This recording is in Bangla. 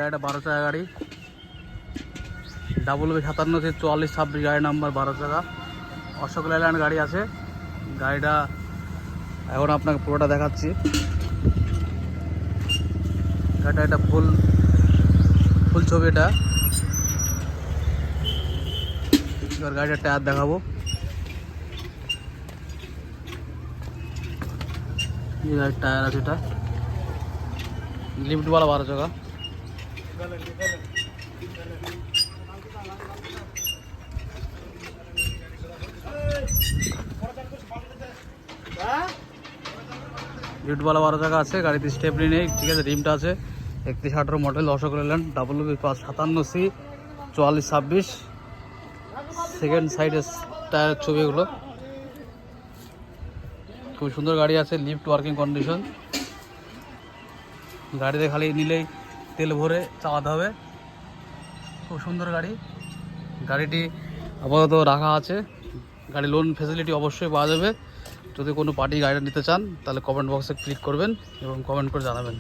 গাড়িটা 12 চাকা গাড়ি, WB574426 গাড়ি নাম্বার, 12 চাকা অশোক লেল্যান্ড গাড়ি আছে। গাড়িটা এখন আপনাকে পুরোটা দেখাচ্ছি। গাড়িটা এটা ফুল ছবি এটা। এবার গাড়িটার টায়ার দেখাবো। এই গাড়ির টায়ার আছে, এটা লিফটওয়ালা 12 চাকা। লিফটওয়ালা 12 চাকা আছে, গাড়িতে স্টেপনি নেই, ঠিক আছে। রিমটা আছে 3118 model, Ashok Leyland, WB574426 second সাইডে টায়ারের ছবি এগুলো। খুব সুন্দর গাড়ি আছে, লিফট ওয়ার্কিং কন্ডিশন। গাড়িতে খালি নিলেই তেল ভরে চালাতে হবে। খুব সুন্দর গাড়ি। গাড়িটি আপাতত রাখা আছে। গাড়ি লোন ফেসিলিটি অবশ্যই পাওয়া যাবে। যদি কোনো পার্টি গাড়িটা নিতে চান তাহলে কমেন্ট বক্সে ক্লিক করবেন এবং কমেন্ট করে জানাবেন।